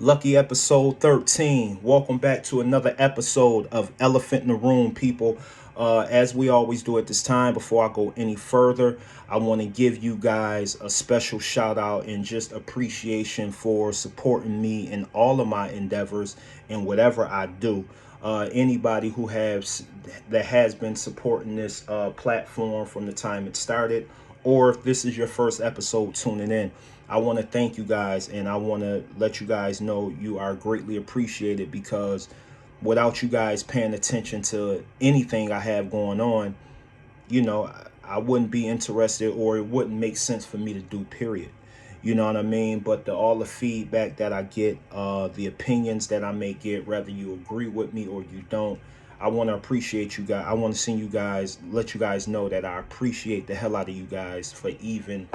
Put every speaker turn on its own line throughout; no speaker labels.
Lucky episode 13. Welcome back to another episode of Elephant in the Room, people. As we always do at this time, before I go any further, I want to give you guys a special shout out and just appreciation for supporting me in all of my endeavors and whatever I do. Anybody who has been supporting this platform from the time it started, or if this is your first episode tuning in, I want to thank you guys and I want to let you guys know you are greatly appreciated because without you guys paying attention to anything I have going on, I wouldn't be interested or it wouldn't make sense for me to do, period. You know what I mean? But all the feedback that I get, the opinions that I may get, whether you agree with me or you don't, I want to appreciate you guys. I want to see you guys, let you guys know that I appreciate the hell out of you guys for even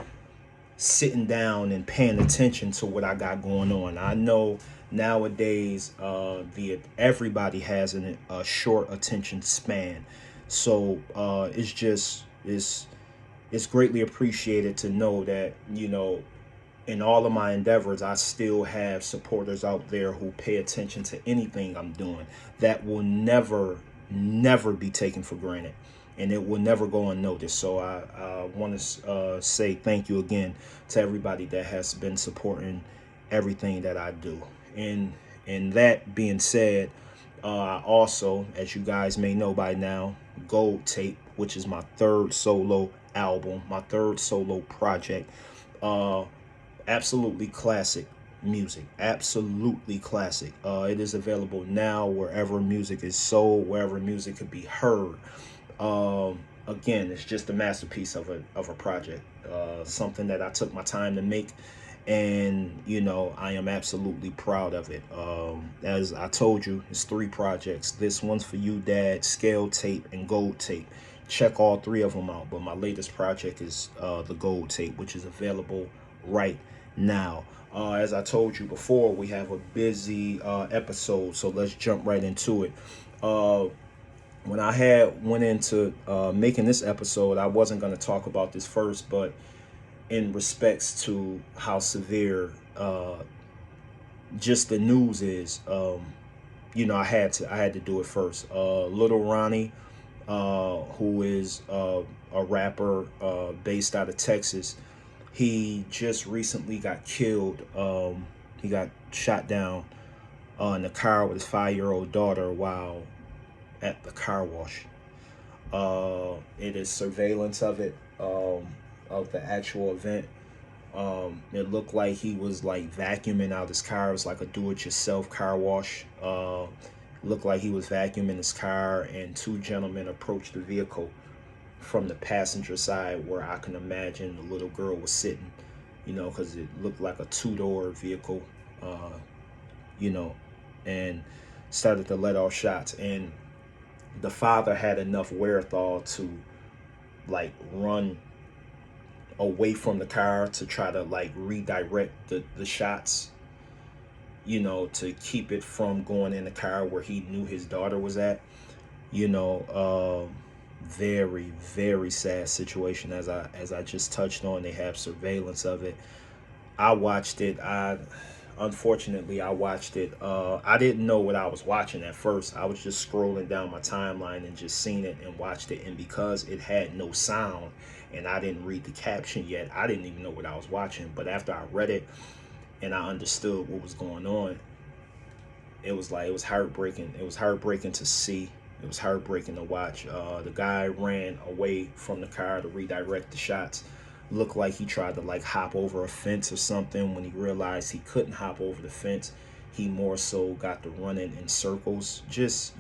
sitting down and paying attention to what I got going on. I know nowadays the everybody has a short attention span, so it's greatly appreciated to know that in all of my endeavors, I still have supporters out there who pay attention to anything I'm doing. That will never be taken for granted and it will never go unnoticed. So I want to say thank you again to everybody that has been supporting everything that I do. And that being said, I also, as you guys may know by now, Gold Tape, which is my third solo album, my third solo project, absolutely classic music, absolutely classic. It is available now wherever music is sold, wherever music could be heard. Again, it's just a masterpiece of a project, something that I took my time to make, and I am absolutely proud of it. As I told you, it's three projects. This one's for you, Dad, Scale Tape, and Gold Tape. Check all three of them out. But my latest project is the Gold Tape, which is available right now. As I told you before, we have a busy episode, so let's jump right into it. When I went into making this episode, I wasn't going to talk about this first, but in respects to how severe just the news is, I had to do it first. Little Ronnie, who is a rapper based out of Texas, he just recently got killed. He got shot down in the car with his 5-year-old daughter while at the car wash. It is surveillance of it, of the actual event. It looked like he was like vacuuming out his car. It was like a do-it-yourself car wash. Looked like he was vacuuming his car, and two gentlemen approached the vehicle from the passenger side, where I can imagine the little girl was sitting. Because it looked like a two-door vehicle. And started to let off shots, and the father had enough wherewithal to like run away from the car to try to like redirect the shots, to keep it from going in the car where he knew his daughter was at. Very, very sad situation. As I just touched on, they have surveillance of it. I watched it. Unfortunately, I watched it. I didn't know what I was watching at first. I was just scrolling down my timeline and just seen it and watched it. And because it had no sound and I didn't read the caption yet, I didn't even know what I was watching. But after I read it and I understood what was going on, it was heartbreaking. It was heartbreaking to see. It was heartbreaking to watch. The guy ran away from the car to redirect the shots. Looked like he tried to like hop over a fence or something. When he realized he couldn't hop over the fence, he more so got to running in circles. Just,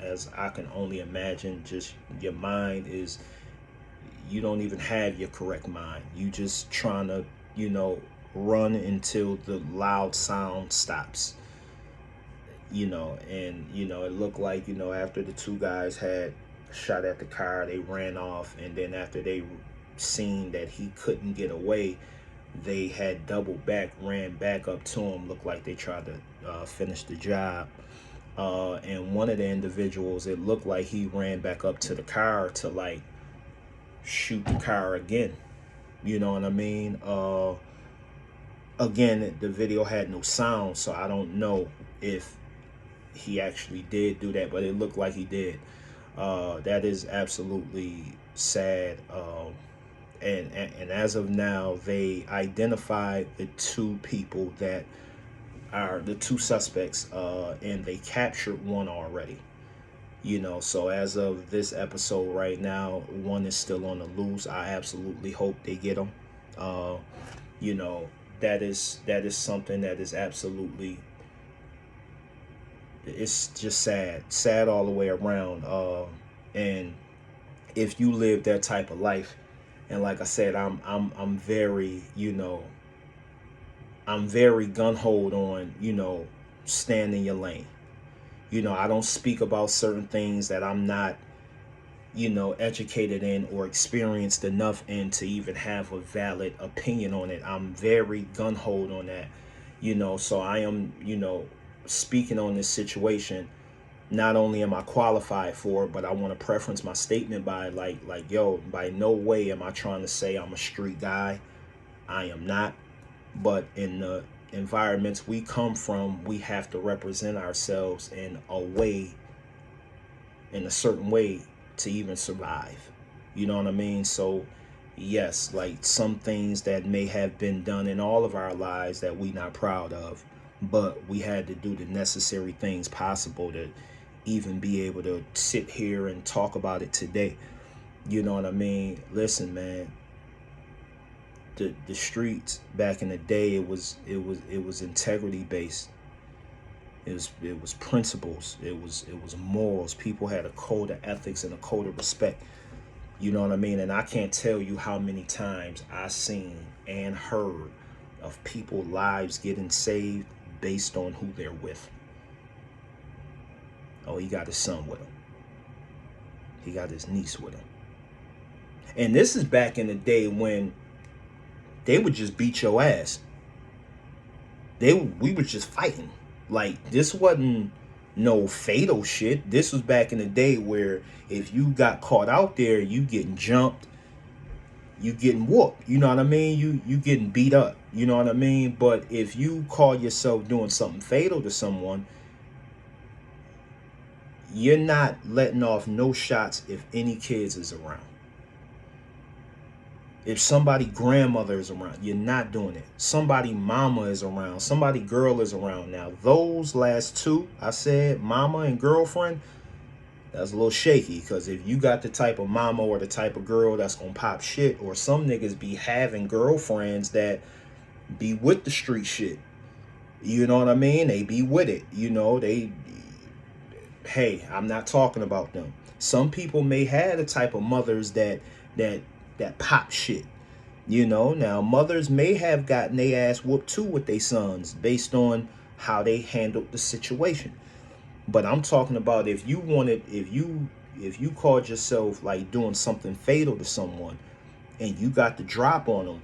as I can only imagine, just your mind is, you don't even have your correct mind. You just trying to, run until the loud sound stops. It looked like, after the two guys had shot at the car, they ran off, and then after they seen that he couldn't get away, they had doubled back, ran back up to him. Looked like they tried to finish the job. And one of the individuals, it looked like he ran back up to the car to like shoot the car again. You know what I mean? Again, the video had no sound, so I don't know if he actually did do that, but it looked like he did. That is absolutely sad. And as of now, they identified the two people that are the two suspects, and they captured one already. So as of this episode right now, one is still on the loose. I absolutely hope they get him. Uh, you know, that is something that is absolutely, it's just sad all the way around. And if you live that type of life, and like I said, I'm very, I'm very gun hold on, stand in your lane. I don't speak about certain things that I'm not, educated in or experienced enough in to even have a valid opinion on it. I'm very gun hold on that, so I am, speaking on this situation. Not only am I qualified for it, but I want to preference my statement by yo, by no way am I trying to say I'm a street guy. I am not. But in the environments we come from, we have to represent ourselves in a way, in a certain way, to even survive. You know what I mean? So yes, like some things that may have been done in all of our lives that we not proud of, but we had to do the necessary things possible to even be able to sit here and talk about it today. You know what I mean? Listen, man, the streets back in the day, it was integrity based. It was principles. It was morals. People had a code of ethics and a code of respect. You know what I mean? And I can't tell you how many times I seen and heard of people lives getting saved based on who they're with. Oh, he got his son with him. He got his niece with him. And this is back in the day when they would just beat your ass. We were just fighting. Like, this wasn't no fatal shit. This was back in the day where if you got caught out there, you getting jumped, you getting whooped. You know what I mean? You getting beat up. You know what I mean? But if you call yourself doing something fatal to someone, you're not letting off no shots if any kids is around. If somebody grandmother is around, you're not doing it. Somebody mama is around. Somebody girl is around. Now, those last two, I said mama and girlfriend, that's a little shaky. Because if you got the type of mama or the type of girl that's going to pop shit, or some niggas be having girlfriends that be with the street shit. You know what I mean? They be with it. Hey, I'm not talking about them. Some people may have the type of mothers that pop shit. Now mothers may have gotten their ass whooped too with their sons based on how they handled the situation. But I'm talking about if you called yourself like doing something fatal to someone and you got the drop on them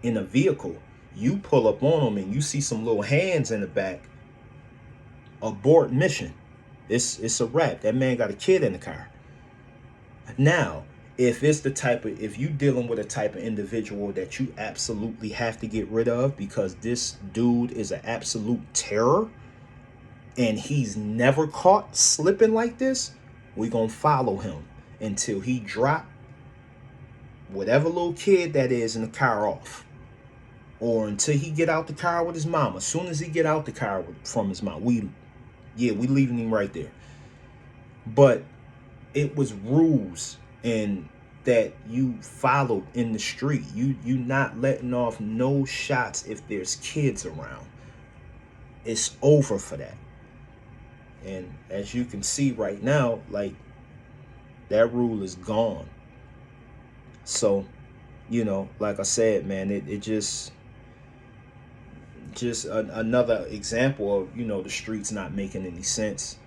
in a vehicle, you pull up on them and you see some little hands in the back, abort mission. It's a wrap. That man got a kid in the car. Now, if you dealing with a type of individual that you absolutely have to get rid of because this dude is an absolute terror and he's never caught slipping like this, we gonna follow him until he drop whatever little kid that is in the car off, or until he get out the car with his mama. As soon as he get out the car from his mom, we leaving him right there. But it was rules and that you followed in the street. You not letting off no shots if there's kids around. It's over for that. And as you can see right now, like, that rule is gone. So, like I said, man, it just another example of, the streets not making any sense.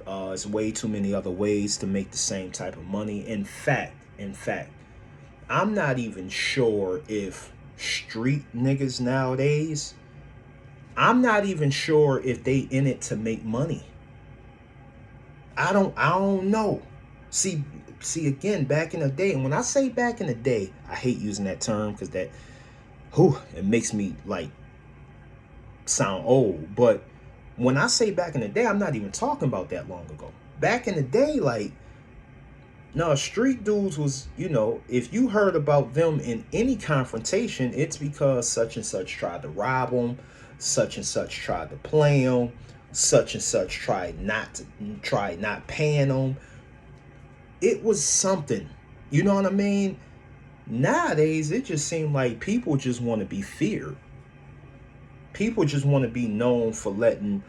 It's way too many other ways to make the same type of money. In fact, I'm not even sure if street niggas nowadays, I'm not even sure if they in it to make money. I don't know. See again, back in the day, and when I say back in the day, I hate using that term because it makes me like sound old, but when I say back in the day, I'm not even talking about that long ago. Back in the day, like, no, street dudes was, if you heard about them in any confrontation, it's because such and such tried to rob them, such and such tried to play them, such and such tried not paying them. It was something. You know what I mean? Nowadays, it just seemed like people just want to be feared. People just want to be known for letting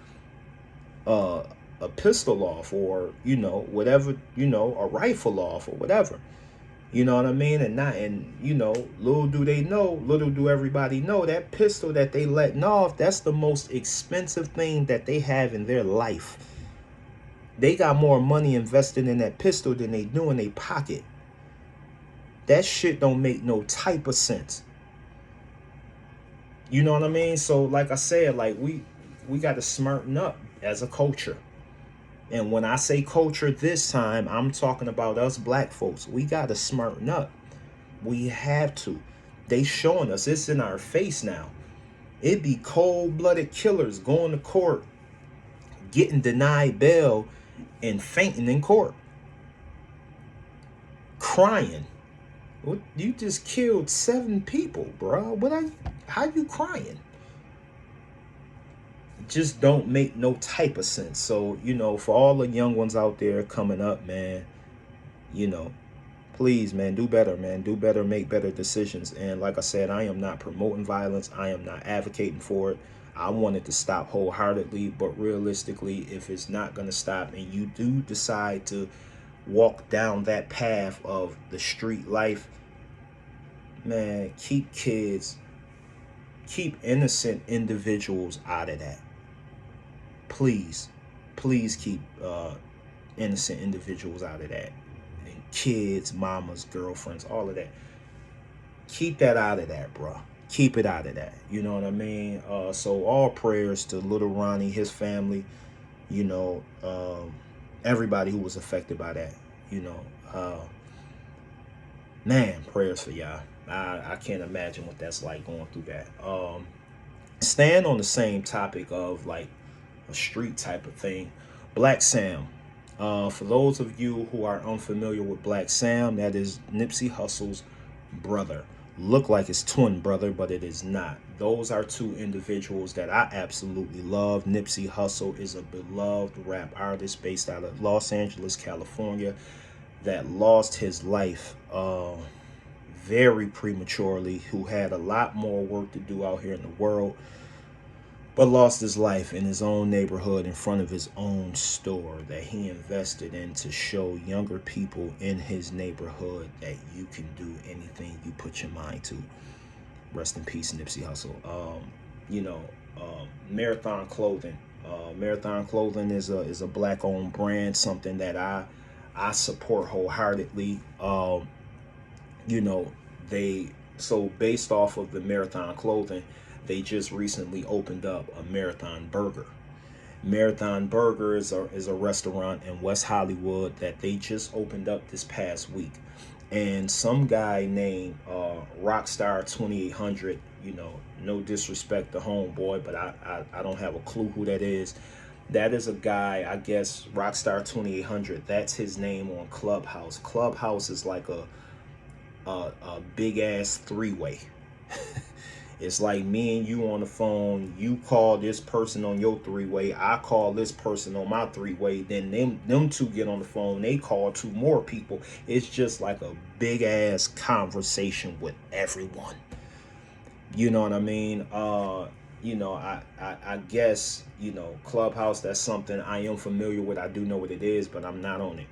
uh, a pistol off, or whatever, a rifle off, or whatever. You know what I mean? Little do everybody know, that pistol that they letting off, that's the most expensive thing that they have in their life. They got more money invested in that pistol than they do in their pocket. That shit don't make no type of sense. You know what I mean? So like I said, like we got to smarten up as a culture. And when I say culture this time, I'm talking about us black folks. We got to smarten up. We have to. They showing us, it's in our face now. It be cold-blooded killers going to court, getting denied bail, and fainting in court. Crying. What, you just killed 7 people, bro. How you crying? Just don't make no type of sense. So, for all the young ones out there coming up, man, please, man, do better, man. Do better, make better decisions. And like I said, I am not promoting violence. I am not advocating for it. I want it to stop wholeheartedly, but realistically, if it's not going to stop and you do decide to walk down that path of the street life, man, keep innocent individuals out of that. Please keep innocent individuals out of that. And kids, mamas, girlfriends, all of that. Keep that out of that, bro. Keep it out of that. You know what I mean? So all prayers to little Ronnie, his family, everybody who was affected by that, man, prayers for y'all. I can't imagine what that's like going through that. Stand on the same topic of like a street type of thing. Black Sam. For those of you who are unfamiliar with Black Sam, that is Nipsey Hussle's brother. Look like his twin brother, but it is not. Those are 2 individuals that I absolutely love. Nipsey Hussle is a beloved rap artist based out of Los Angeles, California, that lost his life very prematurely, who had a lot more work to do out here in the world, but lost his life in his own neighborhood in front of his own store that he invested in to show younger people in his neighborhood that you can do anything you put your mind to. Rest in peace, Nipsey Hussle. Marathon Clothing. Marathon Clothing is a black-owned brand, something that I support wholeheartedly. So based off of the Marathon Clothing, they just recently opened up a Marathon Burger. Marathon Burger is a restaurant in West Hollywood that they just opened up this past week. And some guy named Rockstar 2800, no disrespect to homeboy, but I don't have a clue who that is. That is a guy, I guess, Rockstar 2800, that's his name on Clubhouse. Clubhouse is like a big ass 3-way. It's like me and you on the phone. You call this person on your 3-way. I call this person on my 3-way. Then them 2 get on the phone. They call 2 more people. It's just like a big ass conversation with everyone. You know what I mean? I guess, Clubhouse, that's something I am familiar with. I do know what it is, but I'm not on it.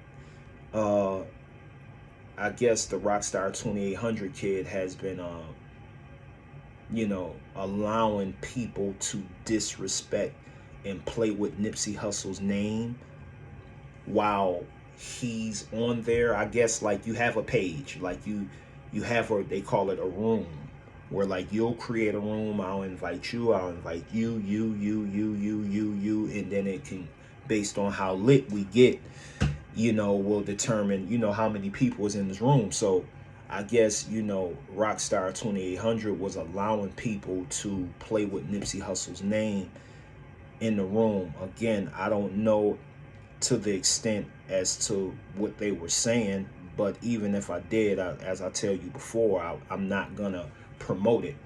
I guess the Rockstar 2800 kid has been allowing people to disrespect and play with Nipsey Hussle's name while he's on there. I guess like you have a page, like you have they call it a room, where like you'll create a room. I'll invite you, and then it can, based on how lit we get, will determine, how many people is in this room. So I guess, Rockstar 2800 was allowing people to play with Nipsey Hussle's name in the room. Again, I don't know to the extent as to what they were saying, but even if I did, as I tell you before, I'm not gonna promote it.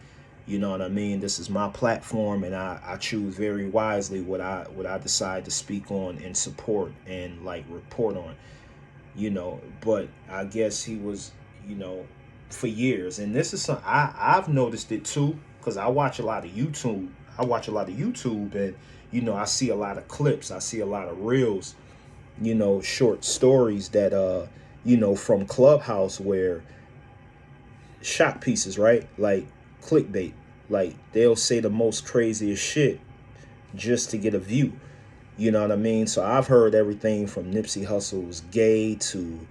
You know what I mean? This is my platform, and I choose very wisely what I decide to speak on and support and like report on. But I guess he was, you know, for years, and this is some I've noticed it too, because I watch a lot of YouTube. And I see a lot of clips. I see a lot of reels. Short stories that from Clubhouse, where shot pieces, right? Like clickbait. Like they'll say the most craziest shit just to get a view. You know what I mean? So I've heard everything from Nipsey Hussle was gay to,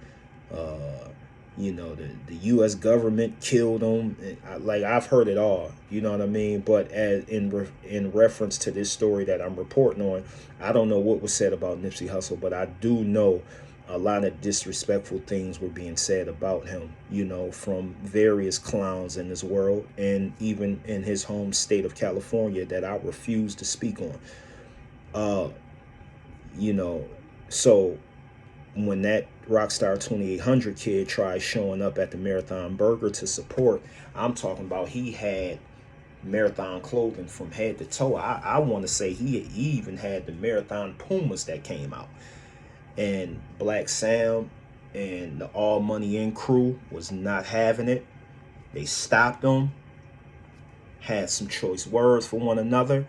the U.S. government killed him. Like I've heard it all. You know what I mean? But in reference to this story that I'm reporting on, I don't know what was said about Nipsey Hussle, but I do know a lot of disrespectful things were being said about him, from various clowns in this world and even in his home state of California that I refuse to speak on. So when that Rockstar 2800 kid tried showing up at the Marathon Burger to support, I'm talking about he had Marathon clothing from head to toe. I want to say he even had the Marathon Pumas that came out. And Black Sam and the All Money In crew was not having it. They stopped him, had some choice words for one another,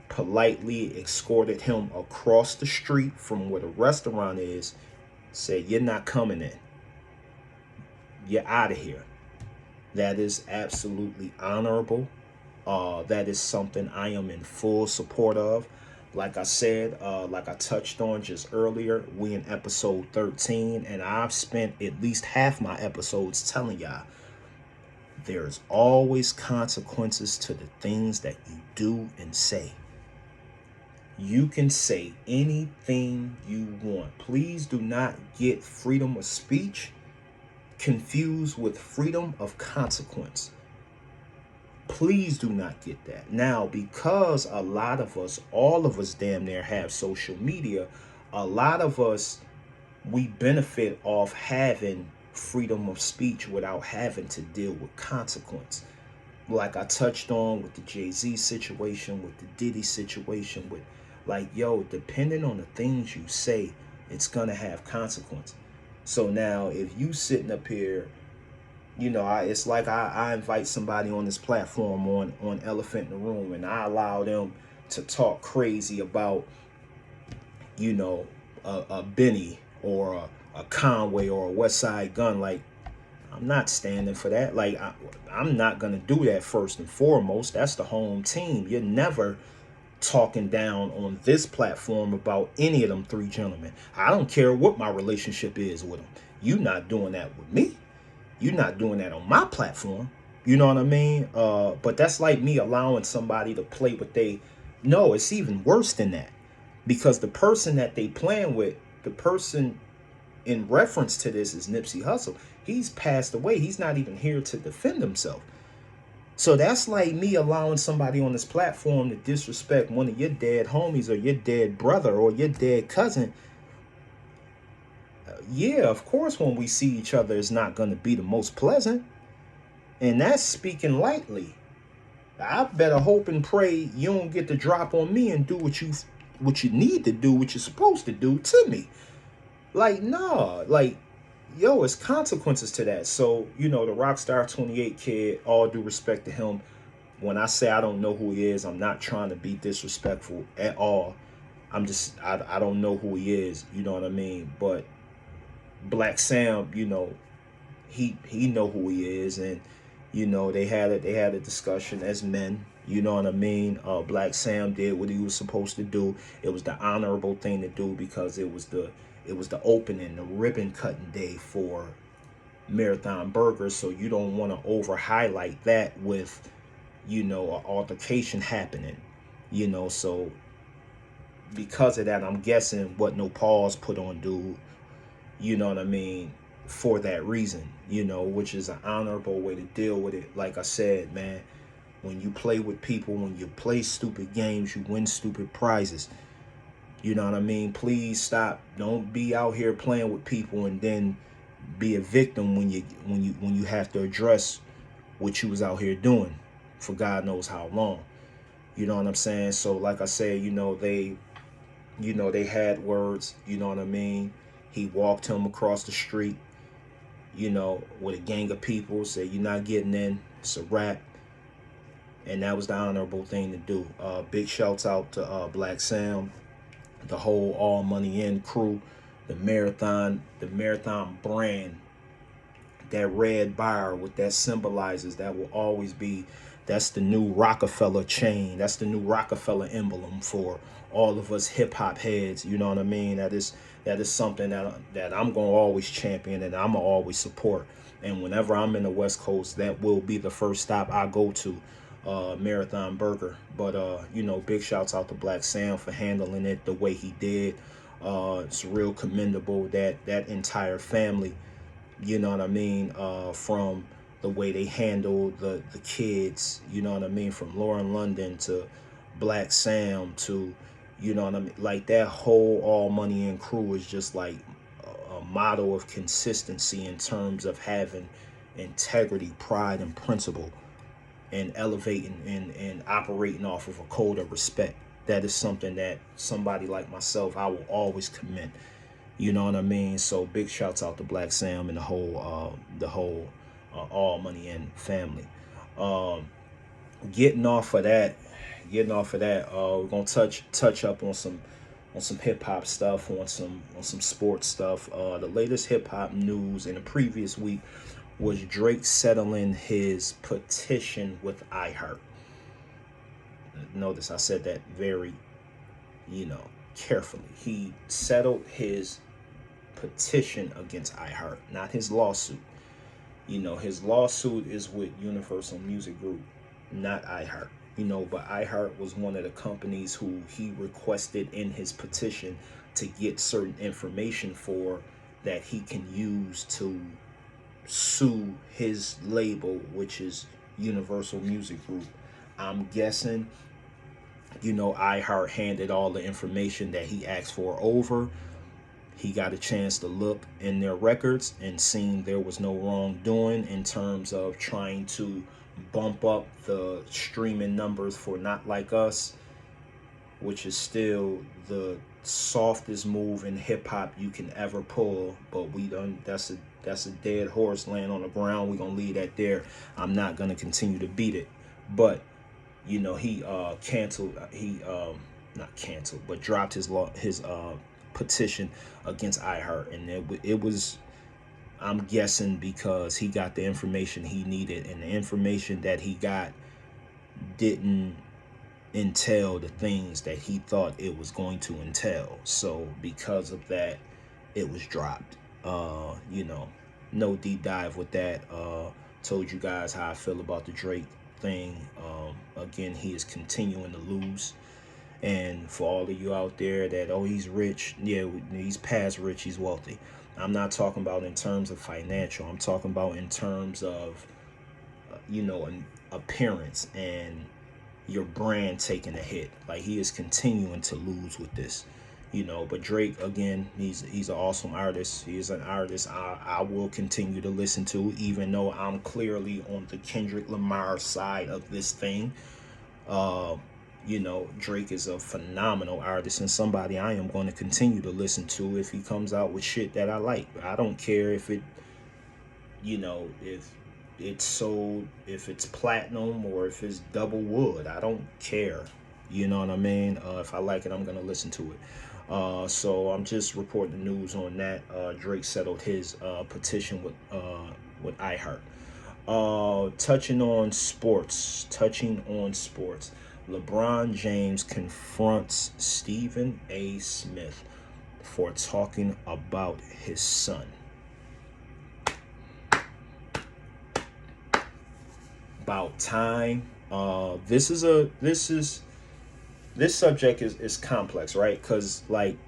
politely escorted him across the street from where the restaurant is, said, "You're not coming in. You're out of here." That is absolutely honorable. That is something I am in full support of. Like I said, like I touched on just earlier, we in episode 13, and I've spent at least half my episodes telling y'all there's always consequences to the things that you do and say. You can say anything you want. Please do not get freedom of speech confused with freedom of consequence. Please do not get that. Now, because a lot of us, all of us damn near have social media, a lot of us, we benefit off having freedom of speech without having to deal with consequence. Like I touched on with the Jay-Z situation, with the Diddy situation, with depending on the things you say, it's gonna have consequence. So now if you sitting up here, it's like I invite somebody on this platform on Elephant in the Room, and I allow them to talk crazy about, a Benny or a Conway or a West Side Gun. Like, I'm not standing for that. Like, I'm not going to do that first and foremost. That's the home team. You're never talking down on this platform about any of them three gentlemen. I don't care what my relationship is with them. You're not doing that with me. You're not doing that on my platform. You know what I mean? But that's like me allowing somebody to play what they... No, it's even worse than that. Because the person that they playing with, the person in reference to this is Nipsey Hussle. He's passed away. He's not even here to defend himself. So that's like me allowing somebody on this platform to disrespect one of your dead homies or your dead brother or your dead cousin. Yeah, of course, when we see each other, it's not going to be the most pleasant. And that's speaking lightly. I better hope and pray you don't get the drop on me and do what you need to do, what you're supposed to do to me. Like, nah, like, yo, it's consequences to that. So, the Rockstar 28 kid, all due respect to him, when I say I don't know who he is, I'm not trying to be disrespectful at all. I'm just, I don't know who he is, you know what I mean? But Black Sam, he know who he is, and they had a discussion as men. You know what I mean? Black Sam did what he was supposed to do. It was the honorable thing to do because it was the opening, the ribbon cutting day for Marathon Burgers. So you don't want to over highlight that with an altercation happening. So because of that, I'm guessing what No Pause put on dude. You know what I mean? for that reason, which is an honorable way to deal with it. Like I said, man, when you play with people, when you play stupid games, you win stupid prizes. You know what I mean? Please stop. Don't be out here playing with people and then be a victim when you have to address what you was out here doing for God knows how long. You know what I'm saying? So like I said, they had words, you know what I mean? He walked him across the street, with a gang of people, said, "You're not getting in. It's a wrap." And that was the honorable thing to do. Big shouts out to Black Sam, the whole All Money In crew, the marathon brand, that red bar, what that symbolizes, that will always be, that's the new Rockefeller chain. That's the new Rockefeller emblem for all of us hip hop heads. You know what I mean? That is something that I'm gonna always champion and I'm gonna always support. And whenever I'm in the West Coast, that will be the first stop I go to, Marathon Burger. But big shouts out to Black Sam for handling it the way he did. It's real commendable that entire family, you know what I mean, from the way they handle the kids, you know what I mean, from Lauren London to Black Sam to, you know what I mean, like that whole All Money In crew is just like a model of consistency in terms of having integrity, pride, and principle, and elevating and operating off of a code of respect. That is something that somebody like myself, I will always commend. You know what I mean? So big shouts out to Black Sam and the whole All Money In family. Um, getting off of that, we're gonna touch up on some hip hop stuff, on some sports stuff. The latest hip hop news in the previous week was Drake settling his petition with iHeart. Notice I said that very, carefully. He settled his petition against iHeart, not his lawsuit. His lawsuit is with Universal Music Group, not iHeart. But iHeart was one of the companies who he requested in his petition to get certain information for, that he can use to sue his label, which is Universal Music Group. I'm guessing, iHeart handed all the information that he asked for over. He got a chance to look in their records and seen there was no wrongdoing in terms of trying to bump up the streaming numbers for Not Like Us, which is still the softest move in hip hop you can ever pull. But that's a dead horse laying on the ground. We're gonna leave that there. I'm not gonna continue to beat it. But he canceled. He not canceled, but dropped his petition against iHeart, and it was, I'm guessing, because he got the information he needed, and the information that he got didn't entail the things that he thought it was going to entail. So because of that, it was dropped. No deep dive with that. Told you guys how I feel about the Drake thing. Again, he is continuing to lose. And for all of you out there that, oh, he's rich, yeah, he's past rich, he's wealthy. I'm not talking about in terms of financial. I'm talking about in terms of, an appearance and your brand taking a hit. Like, he is continuing to lose with this, But Drake, again, he's an awesome artist. He is an artist I will continue to listen to, even though I'm clearly on the Kendrick Lamar side of this thing. Drake is a phenomenal artist and somebody I am going to continue to listen to if he comes out with shit that I like. I don't care if it, if it's sold, if it's platinum or if it's double wood. I don't care. You know what I mean? If I like it, I'm going to listen to it. So I'm just reporting the news on that. Drake settled his petition with iHeart. Touching on sports. LeBron James confronts Stephen A. Smith for talking about his son. About time. This subject is complex, right? Because, like,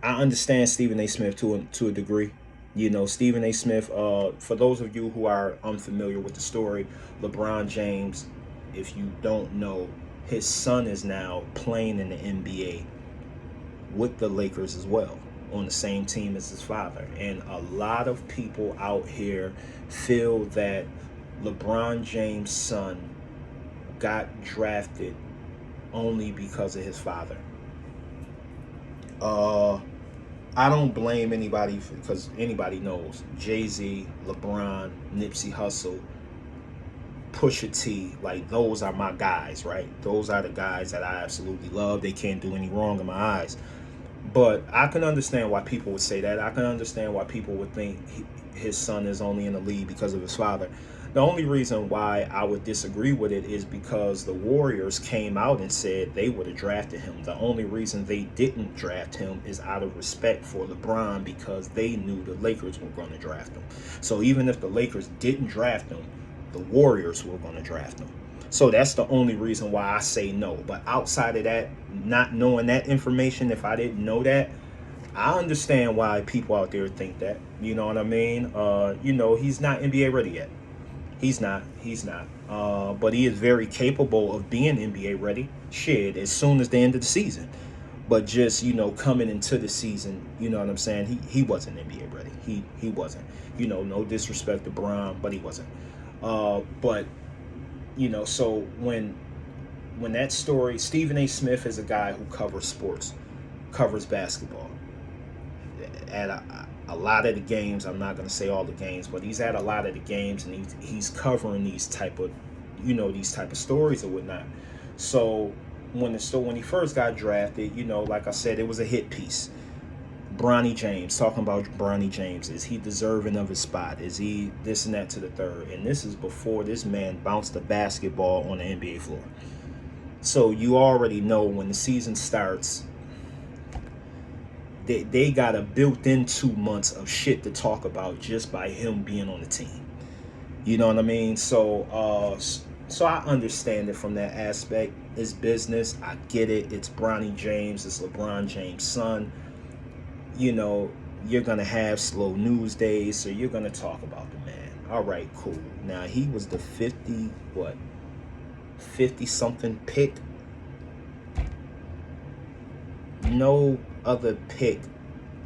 I understand Stephen A. Smith to a degree. You know, Stephen A. Smith, for those of you who are unfamiliar with the story, LeBron James, if you don't know, his son is now playing in the NBA with the Lakers as well, on the same team as his father. And a lot of people out here feel that LeBron James' son got drafted only because of his father. I don't blame anybody because anybody knows Jay-Z, LeBron, Nipsey Hussle, Pusha T, like those are my guys, right? Those are the guys that I absolutely love. They can't do any wrong in my eyes. But I can understand why people would say that. I can understand why people would think his son is only in the league because of his father. The only reason why I would disagree with it is because the Warriors came out and said they would have drafted him. The only reason they didn't draft him is out of respect for LeBron, because they knew the Lakers were going to draft him. So even if the Lakers didn't draft him, the Warriors were going to draft him. So that's the only reason why I say no. But outside of that, not knowing that information, if I didn't know that, I understand why people out there think that. You know what I mean? You know, he's not NBA ready yet. He's not. He's not. But he is very capable of being NBA ready. Shit, as soon as the end of the season. But just, you know, coming into the season, you know what I'm saying? He wasn't NBA ready. He wasn't. You know, no disrespect to Bron, but he wasn't. But you know, so when that story, Stephen A. Smith is a guy who covers sports, covers basketball. At a lot of the games, I'm not going to say all the games, but he's at a lot of the games, and he's covering these type of, you know, these type of stories or whatnot. So when he first got drafted, you know, like I said, it was a hit piece. Bronny James, talking about Bronny James. Is he deserving of his spot? Is he this and that to the third? And this is before this man bounced a basketball on the NBA floor. So you already know when the season starts, they got a built-in 2 months of shit to talk about just by him being on the team. You know what I mean? So so I understand it from that aspect. It's business. I get it. It's Bronny James. It's LeBron James' son. You know, you're going to have slow news days, so you're going to talk about the man. All right, cool. Now, he was the 50-something pick. No other pick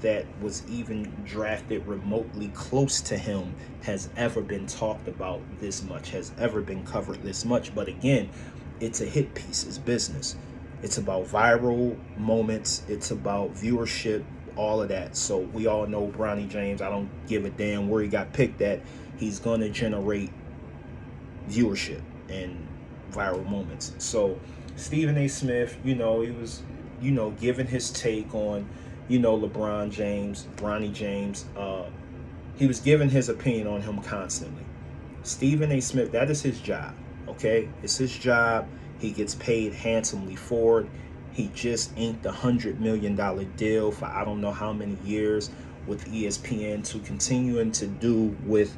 that was even drafted remotely close to him has ever been talked about this much, has ever been covered this much. But again, it's a hit piece. It's business. It's about viral moments. It's about viewership, all of that. So we all know Bronny James. I don't give a damn where he got picked at. He's going to generate viewership and viral moments. So Stephen A. Smith, you know, he was, you know, giving his take on, you know, LeBron James, Bronny James. He was giving his opinion on him constantly. Stephen A. Smith, that is his job, okay? It's his job. He gets paid handsomely for it. He just inked the $100 million deal for I don't know how many years with ESPN to continuing to do with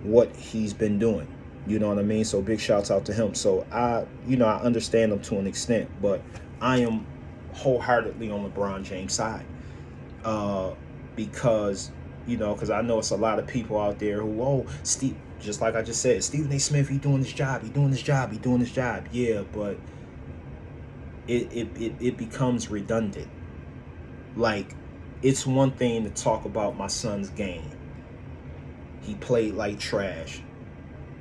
what he's been doing. You know what I mean? So big shouts out to him. So I understand him to an extent, but I am wholeheartedly on LeBron James' side. Because I know it's a lot of people out there who, Steve, just like I just said, Stephen A. Smith, he doing his job. Yeah, but it becomes redundant. Like, it's one thing to talk about my son's game. He played like trash.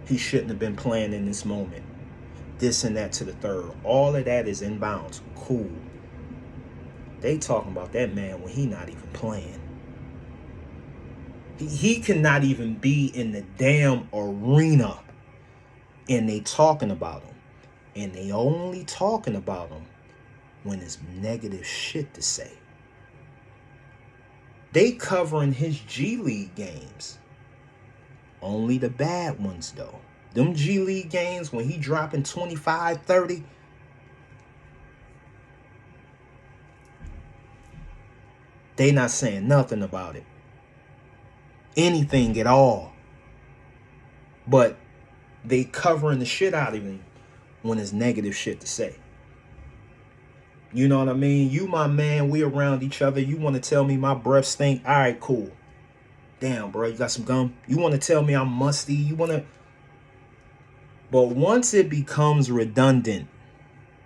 He shouldn't have been playing in this moment. This and that to the third. All of that is inbounds. Cool. They talking about that man when he not even playing. He cannot even be in the damn arena. And they talking about him. And they only talking about him when it's negative shit to say. They covering his G League games. Only the bad ones, though. Them G League games when he dropping 25, 30. They not saying nothing about it. Anything at all. But they covering the shit out of him when it's negative shit to say. You know what I mean? You my man, we around each other. You want to tell me my breath stink? All right, cool. Damn, bro, you got some gum? You want to tell me I'm musty? You want to... But once it becomes redundant,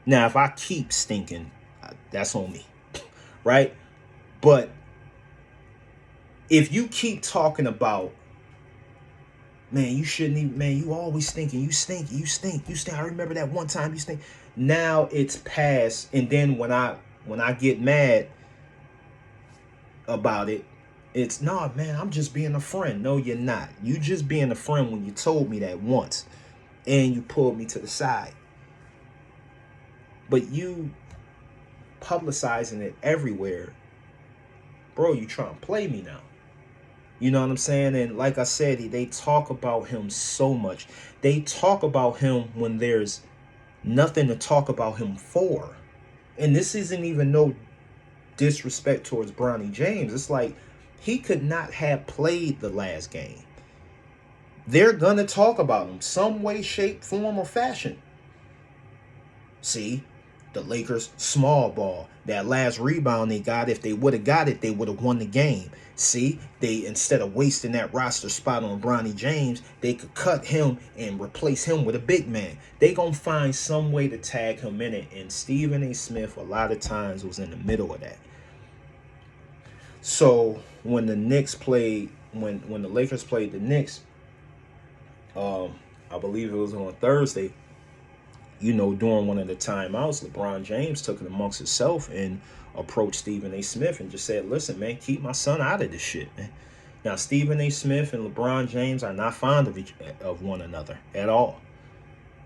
now if I keep stinking, that's on me, right? But if you keep talking about, man, you shouldn't even, man, you always stinking, you stink, you stink, you stink. I remember that one time you stink. Now it's past, and then when I get mad about it, it's, nah, man, I'm just being a friend. No, you're not. You just being a friend when you told me that once and you pulled me to the side. But you publicizing it everywhere, bro, you trying to play me now. You know what I'm saying? And like I said, they talk about him so much. They talk about him when there's nothing to talk about him for. And this isn't even no disrespect towards Bronny James. It's like he could not have played the last game. They're going to talk about him some way, shape, form, or fashion. See, the Lakers small ball. That last rebound they got, if they would have got it, they would have won the game. See, they, instead of wasting that roster spot on Bronny James, they could cut him and replace him with a big man. They gonna find some way to tag him in it. And Stephen A. Smith a lot of times was in the middle of that. So when the Knicks played, when the Lakers played the Knicks, I believe it was on Thursday, you know, during one of the timeouts, LeBron James took it amongst himself and approached Stephen A. Smith and just said, listen, man, keep my son out of this shit, man. Now, Stephen A. Smith and LeBron James are not fond of one another at all.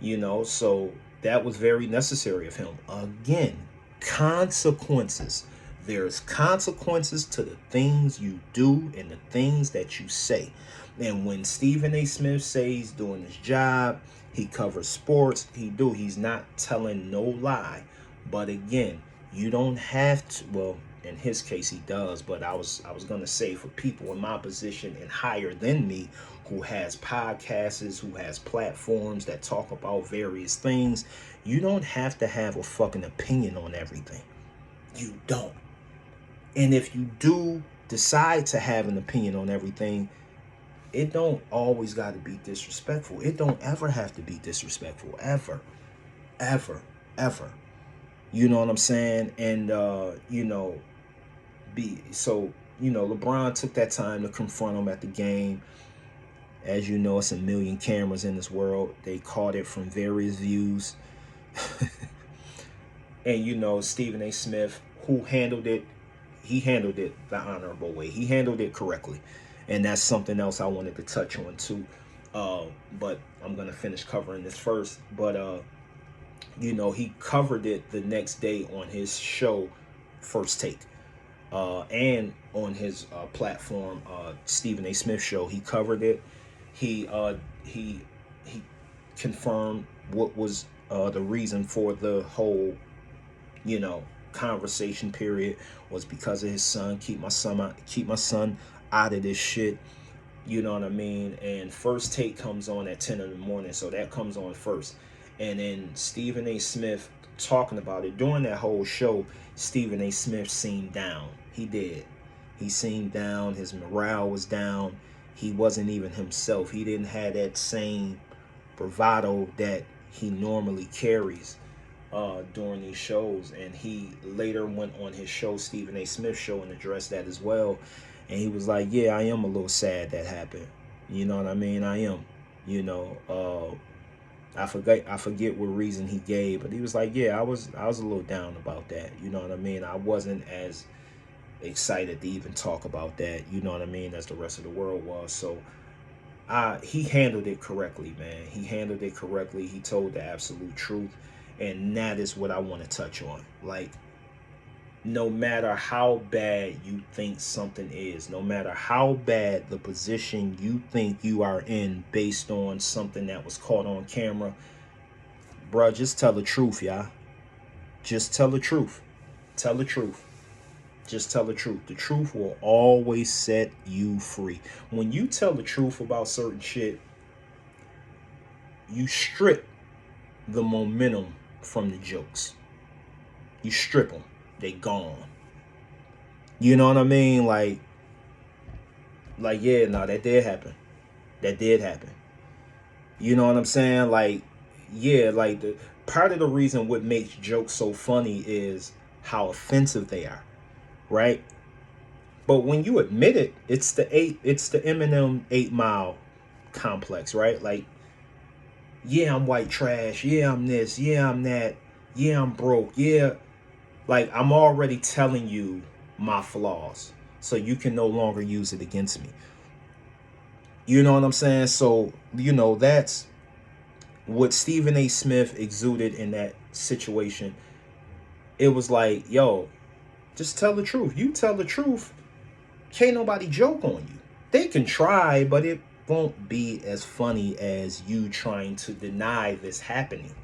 You know, so that was very necessary of him. Again, consequences. There's consequences to the things you do and the things that you say. And when Stephen A. Smith says he's doing his job, he covers sports, he's not telling no lie. But again, you don't have to, well, in his case he does, but I was gonna say, for people in my position and higher than me who has podcasts, who has platforms that talk about various things, you don't have to have a fucking opinion on everything. You don't. And if you do decide to have an opinion on everything, it don't always got to be disrespectful. It don't ever have to be disrespectful. Ever. Ever. Ever. You know what I'm saying? And, LeBron took that time to confront him at the game. As you know, it's a million cameras in this world. They caught it from various views. And, Stephen A. Smith, who handled it, he handled it the honorable way. He handled it correctly. And that's something else I wanted to touch on too. But I'm going to finish covering this first. But, he covered it the next day on his show, First Take. And on his platform, Stephen A. Smith Show, he covered it. He confirmed what was the reason for the whole, conversation period was because of his son. Keep my son out of this shit. You know what I mean? And First Take comes on at 10 in the morning, so that comes on first. And then Stephen A. Smith talking about it. During that whole show, Stephen A. Smith seemed down. He did. He seemed down. His morale was down. He wasn't even himself. He didn't have that same bravado that he normally carries during these shows. And he later went on his show, Stephen A. Smith Show, and addressed that as well. And he was like, yeah, I am a little sad that happened. You know what I mean? I am. I forget what reason he gave, but he was like, yeah, I was a little down about that. You know what I mean? I wasn't as excited to even talk about that, you know what I mean, as the rest of the world was. So he handled it correctly, man. He handled it correctly. He told the absolute truth. And that is what I want to touch on. Like, no matter how bad you think something is, no matter how bad the position you think you are in based on something that was caught on camera, bruh, just tell the truth, y'all. Just tell the truth. Tell the truth. Just tell the truth. The truth will always set you free. When you tell the truth about certain shit, you strip the momentum from the jokes. You strip them, they gone. You know what I mean? Yeah, no, that did happen. That did happen. You know what I'm saying? Yeah, the part of the reason what makes jokes so funny is how offensive they are, right? But when you admit it, it's the Eminem 8 Mile complex, right? Yeah, I'm white trash. Yeah, I'm this. Yeah, I'm that. Yeah, I'm broke. Yeah, I'm already telling you my flaws, so you can no longer use it against me. You know what I'm saying? So that's what Stephen A. Smith exuded in that situation. It was like, yo, just tell the truth. You tell the truth, can't nobody joke on you. They can try, but it won't be as funny as you trying to deny this happening.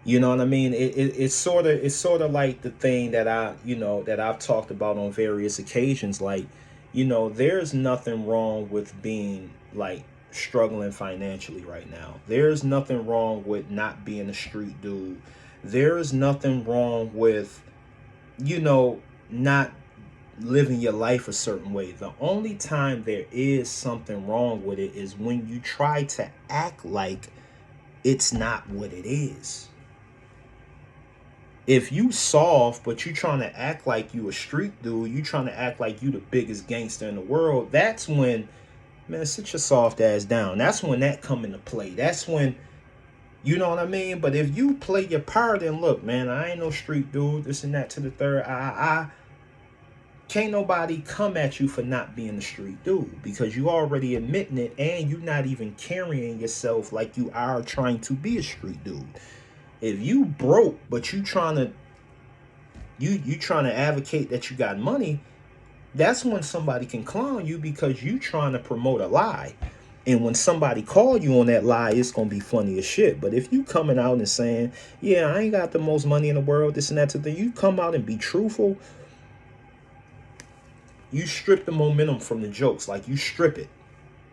You know what I mean? It's sort of like the thing that I've talked about on various occasions. There's nothing wrong with being struggling financially right now. There's nothing wrong with not being a street dude. There's nothing wrong with not living your life a certain way. The only time there is something wrong with it is when you try to act like it's not what it is. If you soft, but you trying to act like you a street dude, you trying to act like you the biggest gangster in the world, that's when, man, sit your soft ass down. That's when that come into play. That's when, you know what I mean? But if you play your part and look, man, I ain't no street dude, this and that to the third, can't nobody come at you for not being a street dude because you already admitting it and you not even carrying yourself like you are trying to be a street dude. If you broke, but you trying to advocate that you got money, that's when somebody can clown you because you trying to promote a lie. And when somebody call you on that lie, it's gonna be funny as shit. But if you coming out and saying, yeah, I ain't got the most money in the world, this and that, you come out and be truthful, you strip the momentum from the jokes. You strip it.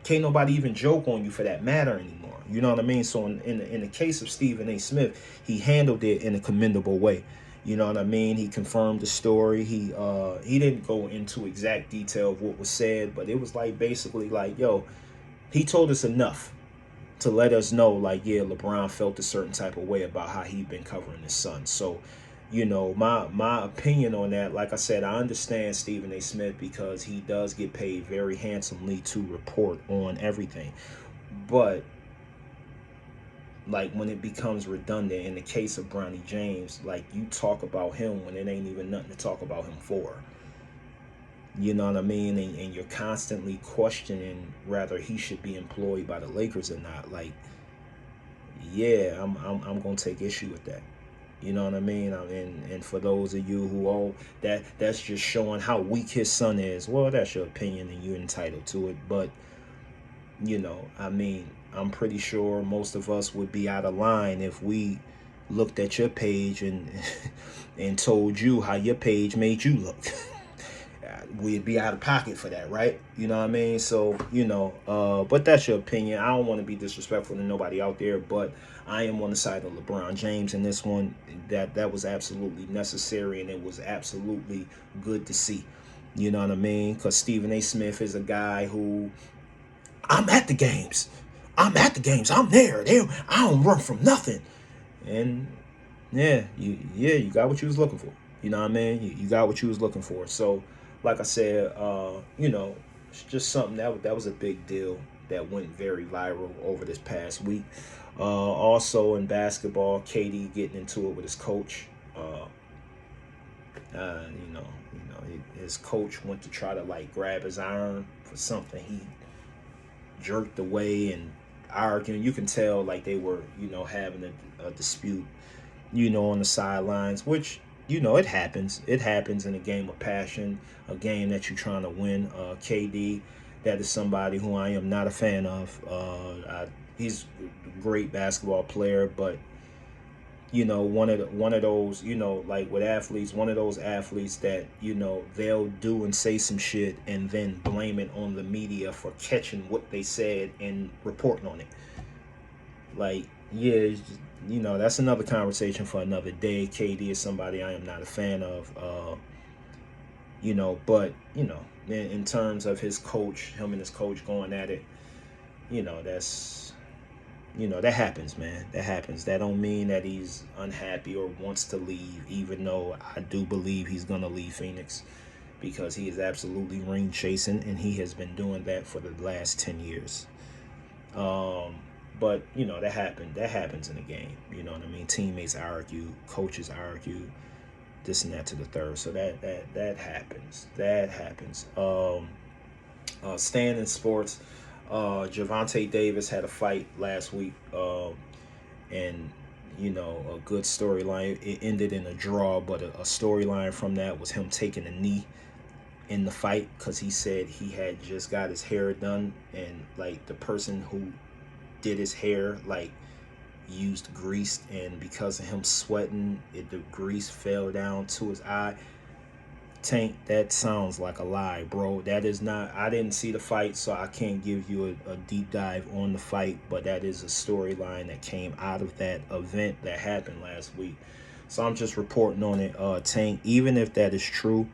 Can't nobody even joke on you for that matter anymore. You know what I mean? So in the case of Stephen A. Smith, he handled it in a commendable way. You know what I mean? He confirmed the story. He didn't go into exact detail of what was said, but it was basically yo, he told us enough to let us know yeah, LeBron felt a certain type of way about how he'd been covering his son. So my opinion on that, like I said, I understand Stephen A. Smith because he does get paid very handsomely to report on everything. But when it becomes redundant in the case of Bronny James, you talk about him when it ain't even nothing to talk about him for. You know what I mean? And you're constantly questioning whether he should be employed by the Lakers or not. Yeah, I'm gonna take issue with that. You know what I mean? And for those of you who that's just showing how weak his son is. Well, that's your opinion and you're entitled to it. But I'm pretty sure most of us would be out of line if we looked at your page and and told you how your page made you look. We'd be out of pocket for that, right? You know what I mean? So, but that's your opinion. I don't want to be disrespectful to nobody out there, but I am on the side of LeBron James in this one. That was absolutely necessary, and it was absolutely good to see. You know what I mean? Because Stephen A. Smith is a guy who, I'm at the games. I'm at the games. I'm there. I don't run from nothing. And yeah, you got what you was looking for. You know what I mean? You got what you was looking for. So, like I said, it's just something that was a big deal that went very viral over this past week. Also in basketball, KD getting into it with his coach. His coach went to try to grab his arm for something. He jerked away and arguing. You can tell they were having a dispute on the sidelines, which it happens. It happens in a game of passion, a game that you're trying to win. KD, that is somebody who I am not a fan of. He's a great basketball player, but one of those, with athletes, one of those athletes that they'll do and say some shit and then blame it on the media for catching what they said and reporting on it. yeah, that's another conversation for another day. KD is somebody I am not a fan of. But in terms of his coach, him and his coach going at it, that's that happens, man. That happens. That don't mean that he's unhappy or wants to leave, even though I do believe he's gonna leave Phoenix because he is absolutely ring chasing and he has been doing that for the last 10 years. Um, but that happened. That happens in the game. You know what I mean? Teammates argue, coaches argue, this and that to the third. So that happens. That happens. Staying in sports, Javante Davis had a fight last week, and a good storyline. It ended in a draw, but a storyline from that was him taking a knee in the fight because he said he had just got his hair done, and like the person who did his hair like used grease, and because of him sweating, the grease fell down to his eye. Tank, that sounds like a lie, bro. That is not. I didn't see the fight, so I can't give you a deep dive on the fight. But that is a storyline that came out of that event that happened last week. So I'm just reporting on it. Tank, even if that is true,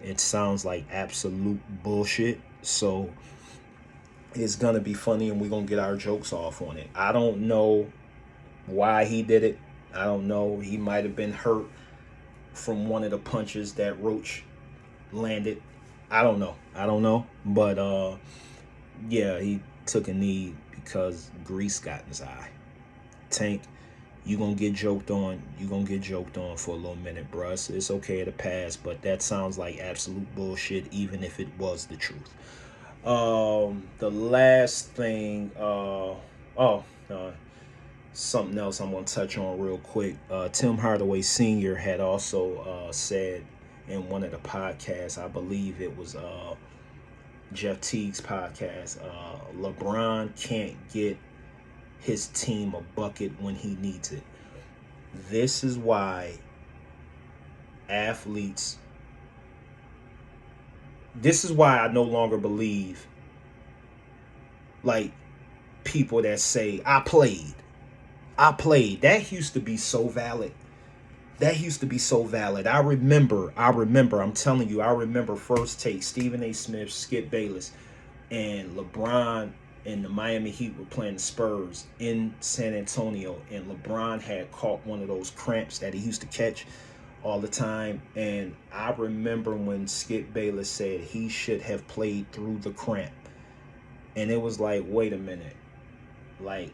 it sounds like absolute bullshit. So it's gonna be funny, and we're gonna get our jokes off on it. I don't know why he did it. I don't know. He might have been hurt from one of the punches that Roach landed. I don't know. But yeah, he took a knee because grease got in his eye. Tank, you gonna get joked on. You gonna get joked on for a little minute, bruh. It's okay to pass, but that sounds like absolute bullshit, even if it was the truth. The last thing, something else I'm gonna touch on real quick. Tim Hardaway Sr. had also said in one of the podcasts, I believe it was Jeff Teague's podcast, LeBron can't get his team a bucket when he needs it. This is why athletes, this is why I no longer believe like people that say, I played. That used to be so valid. I remember, I'm telling you, I remember First Take, Stephen A. Smith, Skip Bayless, and LeBron and the Miami Heat were playing the Spurs in San Antonio, and LeBron had caught one of those cramps that he used to catch all the time. And I remember when Skip Bayless said he should have played through the cramp. And it was like, wait a minute. Like,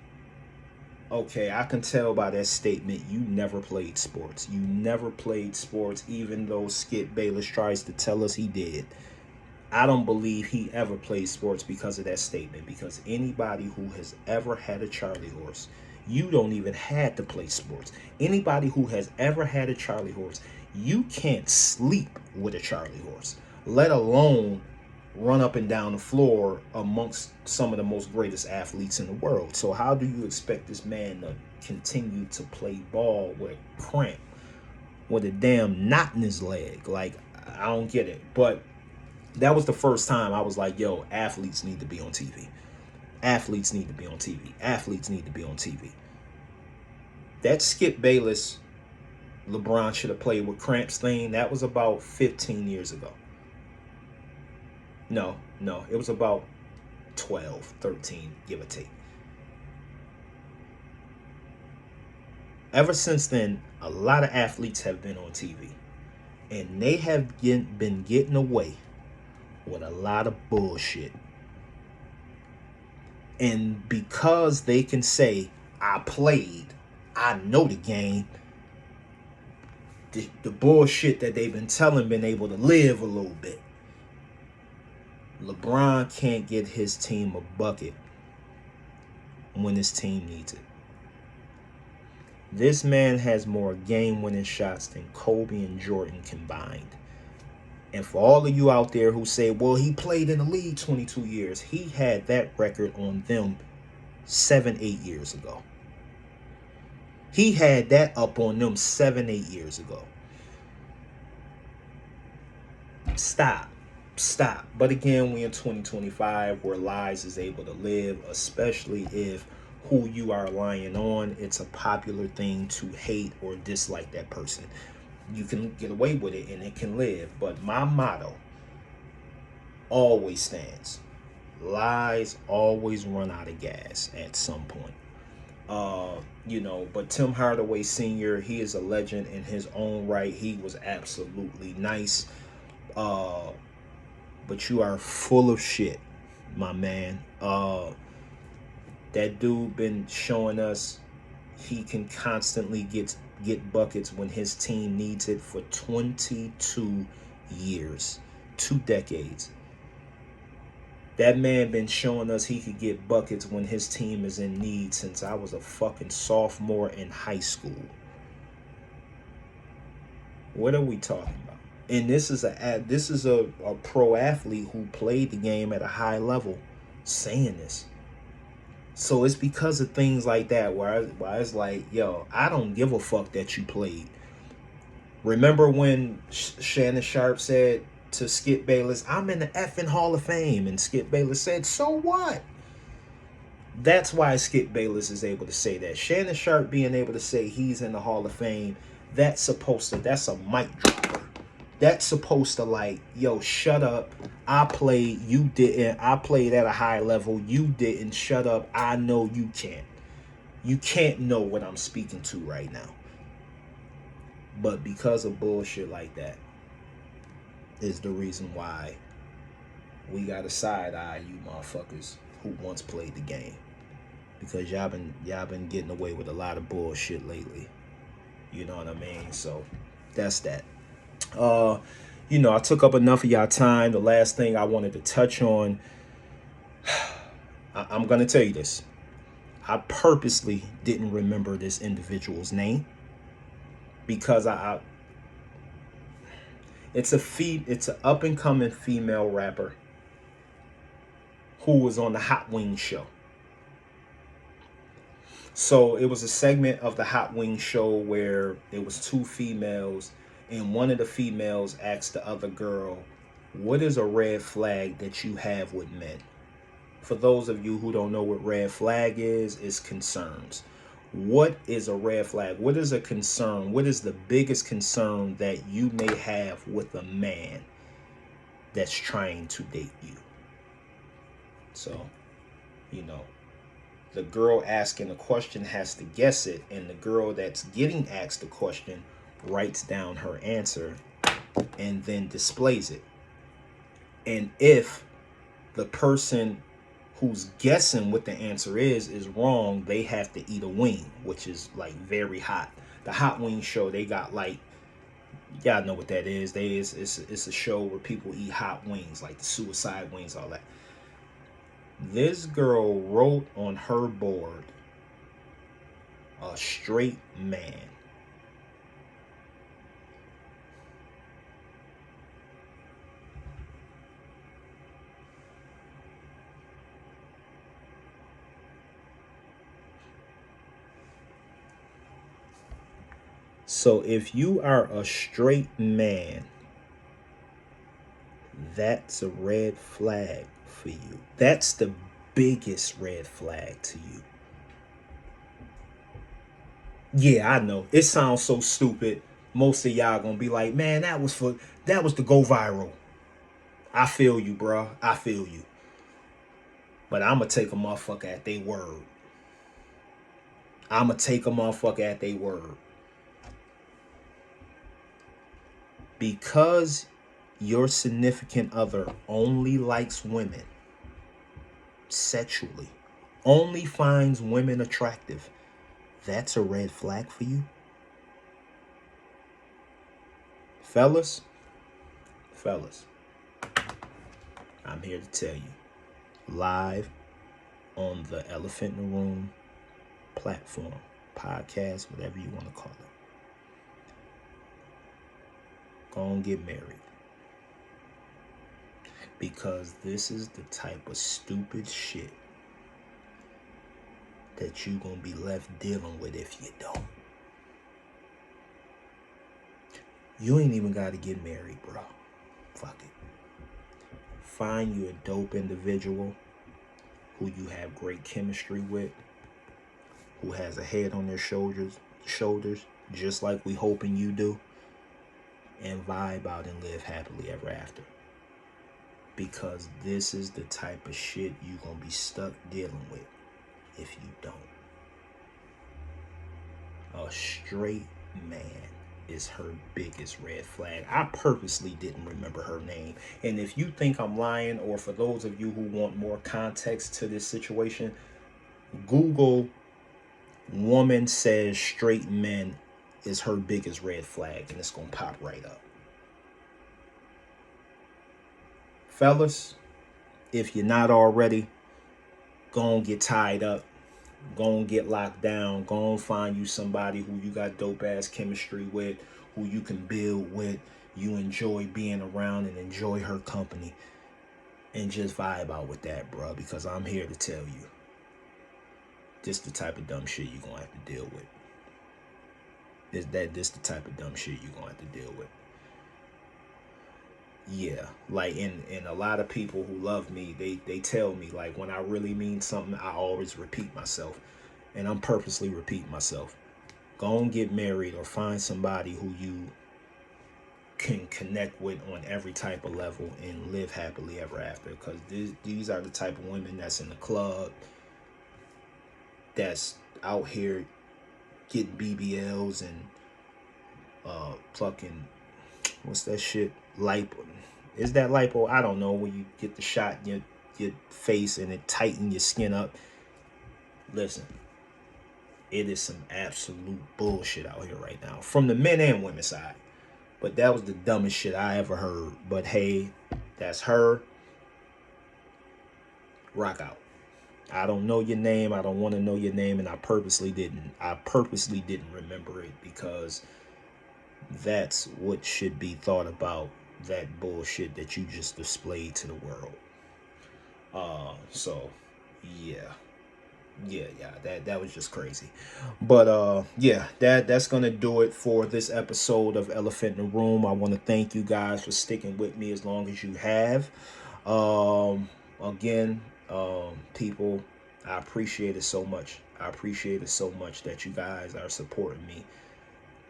okay, I can tell by that statement you never played sports. You never played sports, even though Skip Bayless tries to tell us he did. I don't believe he ever played sports because of that statement. Because anybody who has ever had a Charlie horse, you don't even had to play sports. Anybody who has ever had a Charlie horse, you can't sleep with a Charlie horse, let alone run up and down the floor amongst some of the most greatest athletes in the world. So how do you expect this man to continue to play ball with a cramp, with a damn knot in his leg? Like, I don't get it. But that was the first time I was like, yo, athletes need to be on TV. Athletes need to be on TV. Athletes need to be on TV. That Skip Bayless, LeBron should have played with cramps thing, that was about 15 years ago. No, it was about 12, 13, give or take. Ever since then, a lot of athletes have been on TV. And they have been getting away with a lot of bullshit. And because they can say, I played, I know the game, the bullshit that they've been telling been able to live a little bit. LeBron can't get his team a bucket when his team needs it. This man has more game-winning shots than Kobe and Jordan combined. And for all of you out there who say, well, he played in the league 22 years, he had that record on them 7-8 years ago. He had that up on them 7-8 years ago. Stop. But again, we in 2025 where lies is able to live, especially if who you are lying on. It's a popular thing to hate or dislike that person. You can get away with it and it can live. But my motto always stands. Lies always run out of gas at some point. But Tim Hardaway Sr., he is a legend in his own right. He was absolutely nice. But you are full of shit, my man. That dude been showing us he can constantly get buckets when his team needs it for 22 years, 2 decades. That man been showing us he could get buckets when his team is in need since I was a fucking sophomore in high school. What are we talking about? And this is a pro athlete who played the game at a high level saying this. So it's because of things like that where it's like, yo, I don't give a fuck that you played. Remember when Shannon Sharpe said to Skip Bayless, I'm in the effing Hall of Fame, and Skip Bayless said, so what? That's why Skip Bayless is able to say that. Shannon Sharpe being able to say he's in the Hall of Fame, that's a mic dropper. That's supposed to like, yo, shut up. I played, you didn't. I played at a high level, you didn't. Shut up. I know you can't. You can't know what I'm speaking to right now. But because of bullshit like that is the reason why we got to side eye you motherfuckers who once played the game. Because y'all been getting away with a lot of bullshit lately. You know what I mean? So that's that. I took up enough of y'all time. The last thing I wanted to touch on, I'm gonna tell you this. I purposely didn't remember this individual's name because it's an up and coming female rapper who was on the Hot Wings show. So it was a segment of the Hot Wings show where it was two females, and one of the females asked the other girl, what is a red flag that you have with men? For those of you who don't know what red flag is concerns. What is a red flag? What is a concern? What is the biggest concern that you may have with a man that's trying to date you? So, the girl asking the question has to guess it, and the girl that's getting asked the question writes down her answer and then displays it. And if the person who's guessing what the answer is wrong, they have to eat a wing, which is like very hot. The Hot Wing show, they got like, y'all know what that is. It's a show where people eat hot wings, like the suicide wings, all that. This girl wrote on her board, a straight man. So if you are a straight man, that's a red flag for you. That's the biggest red flag to you. Yeah, I know. It sounds so stupid. Most of y'all gonna be like, man, that was to go viral. I feel you, bro. I feel you. But I'ma take a motherfucker at they word. Because your significant other only likes women sexually, only finds women attractive, that's a red flag for you? Fellas, I'm here to tell you, live on the Elephant in the Room platform, podcast, whatever you want to call it. Go and get married. Because this is the type of stupid shit that you gonna be left dealing with if you don't. You ain't even gotta get married, bro. Fuck it. Find you a dope individual who you have great chemistry with. who has a head on their shoulders, just like we hoping you do, and vibe out and live happily ever after. Because this is the type of shit you gonna be stuck dealing with if you don't. A straight man is her biggest red flag. I purposely didn't remember her name. And if you think I'm lying, or for those of you who want more context to this situation, Google woman says straight men is her biggest red flag, and it's gonna pop right up. Fellas, if you're not already, go and get tied up, go and get locked down, go and find you somebody who you got dope ass chemistry with, who you can build with, you enjoy being around and enjoy her company, and just vibe out with that, bro. Because I'm here to tell you, this the type of dumb shit you're gonna have to deal with. This the type of dumb shit you're gonna have to deal with. Yeah, like, and a lot of people who love me, they tell me, like, when I really mean something, I always repeat myself, and I'm purposely repeating myself. Go and get married or find somebody who you can connect with on every type of level and live happily ever after, because these are the type of women that's in the club, that's out here getting BBLs and fucking, what's that shit, lipo. Is that lipo? I don't know. When you get the shot in your face and it tighten your skin up. Listen, it is some absolute bullshit out here right now, from the men and women side. But that was the dumbest shit I ever heard. But hey, that's her. Rock out. I don't know your name. I don't want to know your name, and I purposely didn't. I purposely didn't remember it, because that's what should be thought about, that bullshit that you just displayed to the world. So yeah, that was just crazy. But yeah, that's gonna do it for this episode of Elephant in the Room. I want to thank you guys for sticking with me as long as you have. Again, people, I appreciate it so much. I appreciate it so much that you guys are supporting me,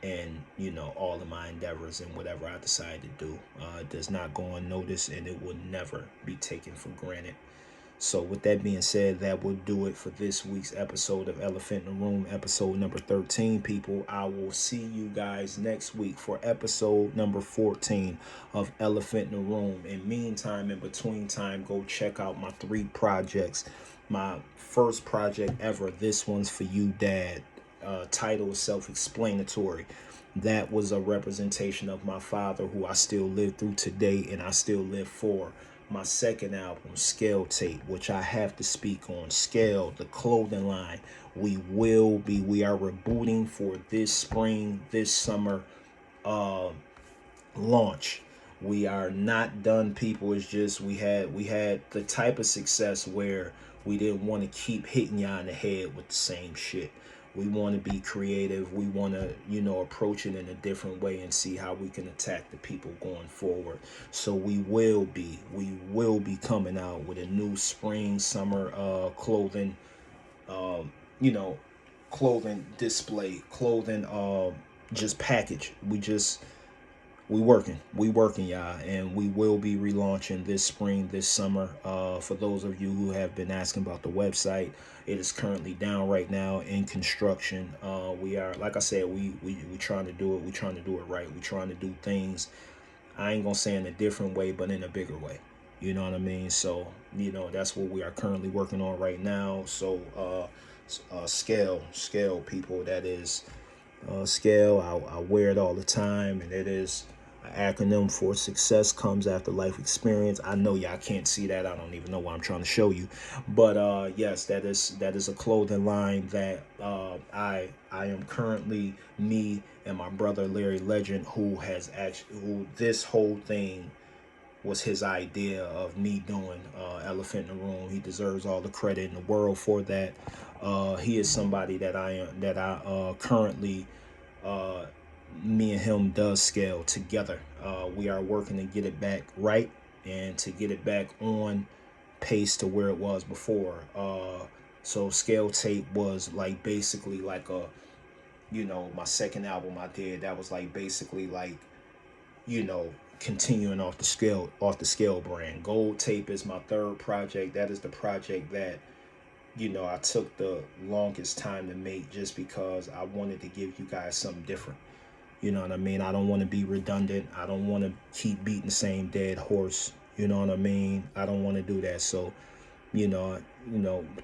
and all of my endeavors and whatever I decide to do. It does not go unnoticed, and it will never be taken for granted. So with that being said, that will do it for this week's episode of Elephant in the Room, episode number 13, people. I will see you guys next week for episode number 14 of Elephant in the Room. In meantime, in between time, go check out my 3 projects. My first project ever, This One's For You, Dad. Title is self-explanatory. That was a representation of my father, who I still live through today and I still live for. My second album, Scale Tape, which I have to speak on. Scale, the clothing line. We are rebooting for this spring, this summer launch. We are not done, people. It's just we had the type of success where we didn't want to keep hitting y'all in the head with the same shit. We want to be creative. We want to, approach it in a different way and see how we can attack the people going forward. So we will be coming out with a new spring, summer clothing, clothing display, clothing just package. We working, y'all, and we will be relaunching this spring, this summer. For those of you who have been asking about the website, it is currently down right now in construction. We are, like I said, we trying to do it. We trying to do it right. We trying to do things, I ain't gonna say in a different way, but in a bigger way. You know what I mean? So, that's what we are currently working on right now. So, scale, people. That is scale. I wear it all the time, and it is an acronym for success comes after life experience. I know y'all can't see that. I don't even know why I'm trying to show you, but yes, that is a clothing line that I am currently, me and my brother Larry Legend, who this whole thing was his idea of me doing Elephant in the Room. He deserves all the credit in the world for that. He is somebody that I currently me and him does scale together. We are working to get it back right and to get it back on pace to where it was before. So Scale Tape was like basically like a, you know, my second album I did. That was like basically like, you know, continuing off the scale brand. Gold Tape is my third project. That is the project that, you know, I took the longest time to make, just because I wanted to give you guys something different. You know what I mean? I don't want to be redundant. I don't want to keep beating the same dead horse. You know what I mean? I don't want to do that. So, you know,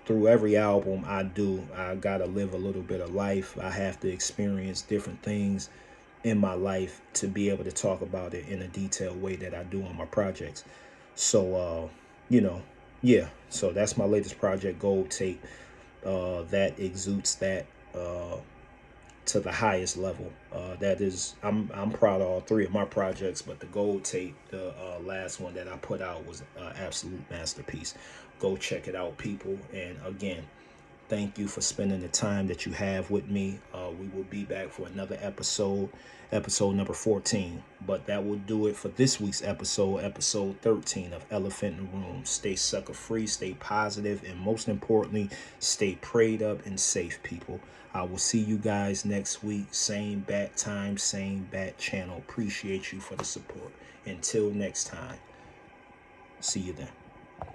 through every album I do, I gotta live a little bit of life. I have to experience different things in my life to be able to talk about it in a detailed way that I do on my projects. So, you know, yeah. So that's my latest project, Gold Tape. That exudes that to the highest level. That is, I'm proud of all three of my projects, but the Gold Tape, the last one that I put out, was an absolute masterpiece. Go check it out, people. And again, thank you for spending the time that you have with me. We will be back for another episode number 14. But that will do it for this week's episode 13 of Elephant in the Room. Stay sucker free, stay positive, and most importantly, stay prayed up and safe, people. I will see you guys next week. Same bat time, same bat channel. Appreciate you for the support. Until next time, see you then.